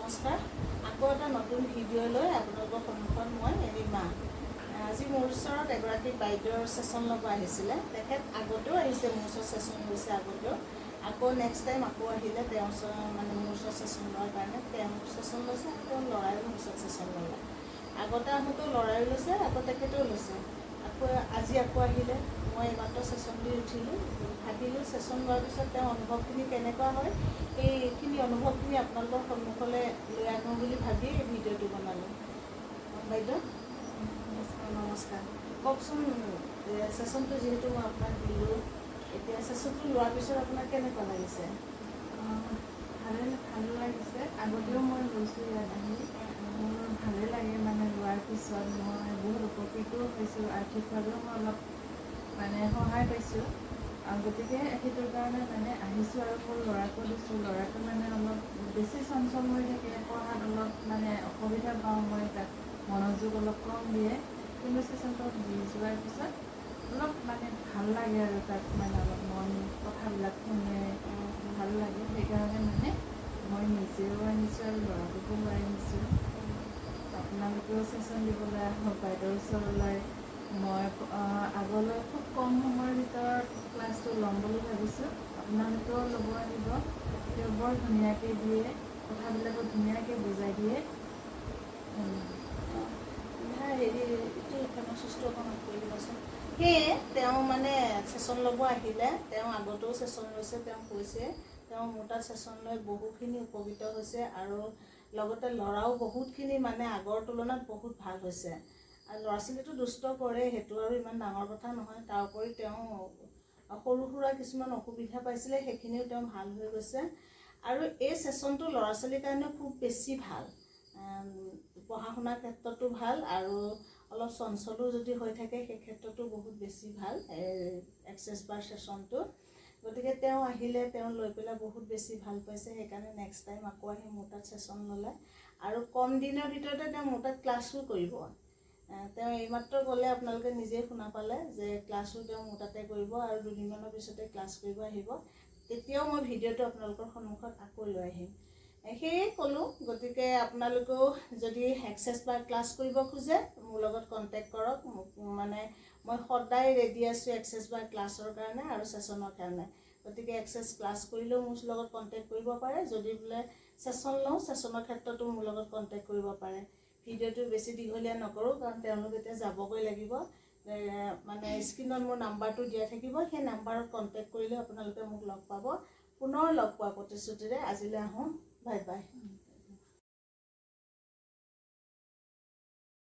নমস্কাৰ আকৌ এটা নতুন ভিডিঅ' লৈ আপোনালোকৰ সন্মুখত মই ৰীমা আজি মোৰ ওচৰত এগৰাকী বাইদেউৰ সেশন ল'ব আহিছিলে তেখেত আগতেও আহিছে মোৰ ওচৰত সেশন লৈছে আগতেও আকৌ নেক্সট টাইম আকৌ আহিলে তেওঁৰ মানে মোৰ ওচৰত সেশন লোৱাৰ কাৰণে তেওঁ সেশন লৈছে আকৌ ল'ৰায়ো মোৰ ওচৰত সেশন ল'লে আগতে আহোঁতেও ল'ৰায়ো লৈছে আকৌ তেখেতেও লৈছে আকৌ আজি আকৌ আহিলে মই এইমাত্ৰ সেশন দি উঠিলোঁ ভাবিলোঁ সেশন লোৱাৰ পিছত তেওঁৰ অনুভৱখিনি কেনেকুৱা হয় এইখিনি অনুভৱখিনি আপোনালোকৰ সন্মুখলৈ লৈ আনো বুলি ভাবি এই ভিডিঅ'টো বনালোঁ বাইদেউ নমস্কাৰ কওকচোন সেশনটো যিহেতু মই আপোনাক দিলোঁ এতিয়া সেশনটো লোৱাৰ পিছত আপোনাৰ কেনেকুৱা লাগিছে ভালে লাগিছে আগতেও মই লৈছোঁ ইয়াত আহি মোৰ ভালে লাগে মানে লোৱাৰ পিছত মই বহুত উপকৃতও হৈছোঁ আৰ্থিকভাৱেও মই অলপ মানে সহায় পাইছোঁ গতিকে সেইটোৰ কাৰণে মানে আহিছোঁ আৰু মোৰ ল'ৰাকো দিছোঁ ল'ৰাটো মানে অলপ বেছি চঞ্চল হৈ থাকে পঢ়াত অলপ মানে অসুবিধা পাওঁ মই তাক মনোযোগ অলপ কম দিয়ে কিন্তু সেশনটো দি যোৱাৰ পিছত অলপ মানে ভাল লাগে আৰু তাক মানে অলপ মন কথাবিলাক শুনে ভাল লাগে সেইকাৰণে মানে মই নিজেও আনিছোঁ আৰু ল'ৰাটোকো লৈ আনিছোঁ আপোনালোকেও সেশন দিবলৈ আহক বাইদেউৰ ওচৰলৈ মই আগলৈ খুব কম সময়ৰ ভিতৰত ক্লাছটো ল'ম বুলি ভাবিছোঁ আপোনালোকেও ল'ব আহিব তেওঁ বৰ ধুনীয়াকৈ দিয়ে কথাবিলাকো ধুনীয়াকৈ বুজাই দিয়ে সেয়ে তেওঁ মানে সেশন ল'ব আহিলে তেওঁ আগতেও সেশন লৈছে তেওঁ কৈছে তেওঁ মোৰ তাত সেশন লৈ বহুখিনি উপকৃত হৈছে আৰু লগতে ল'ৰাও বহুতখিনি মানে আগৰ তুলনাত বহুত ভাল হৈছে আৰু ল'ৰা ছোৱালীটো দুষ্ট কৰে সেইটো আৰু ইমান ডাঙৰ কথা নহয় তাৰ উপৰি তেওঁ সৰু সুৰা কিছুমান অসুবিধা পাইছিলে সেইখিনিও তেওঁ ভাল হৈ গৈছে আৰু এই সেশনটো ল'ৰা ছোৱালীৰ কাৰণে খুব বেছি ভাল পঢ়া শুনাৰ ক্ষেত্ৰতো ভাল আৰু অলপ চঞ্চলো যদি হৈ থাকে সেই ক্ষেত্ৰতো বহুত বেছি ভাল এক্সেছ বাৰ সেশনটো গতিকে তেওঁ আহিলে তেওঁ লৈ পেলাই বহুত বেছি ভাল পাইছে সেইকাৰণে নেক্সট টাইম আকৌ আহি মোৰ তাত সেশন ল'লে আৰু কম দিনৰ ভিতৰতে তেওঁ মোৰ তাত ক্লাছো কৰিব তেওঁ এইমাত্ৰ গ'লে আপোনালোকে নিজেই শুনা পালে যে ক্লাছো তেওঁ মোৰ তাতে কৰিব আৰু দুদিনমানৰ পিছতে ক্লাছ কৰিব আহিব তেতিয়াও মই ভিডিঅ'টো আপোনালোকৰ সন্মুখত আকৌ লৈ আহিম সেয়ে ক'লোঁ গতিকে আপোনালোকেও যদি এক্সেছ বাৰ ক্লাছ কৰিব খোজে মোৰ লগত কণ্টেক্ট কৰক মানে মই সদায় ৰেডি আছোঁ এক্সেছ বাৰ ক্লাছৰ কাৰণে আৰু সেশনৰ কাৰণে গতিকে এক্সেছ ক্লাছ কৰিলেও মোৰ লগত কণ্টেক্ট কৰিব পাৰে যদি বোলে সেশন লওঁ সেশনৰ ক্ষেত্ৰতো মোৰ লগত কণ্টেক্ট কৰিব পাৰে ভিডিঅ'টো বেছি দীঘলীয়া নকৰোঁ কাৰণ তেওঁলোক এতিয়া যাবগৈ লাগিব মানে স্ক্ৰীণত মোৰ নাম্বাৰটো দিয়া থাকিব সেই নাম্বাৰত কণ্টেক্ট কৰিলে আপোনালোকে মোক লগ পাব পুনৰ লগ পোৱা প্ৰতিশ্ৰুতিৰে আজিলৈ আহোঁ বাই বাই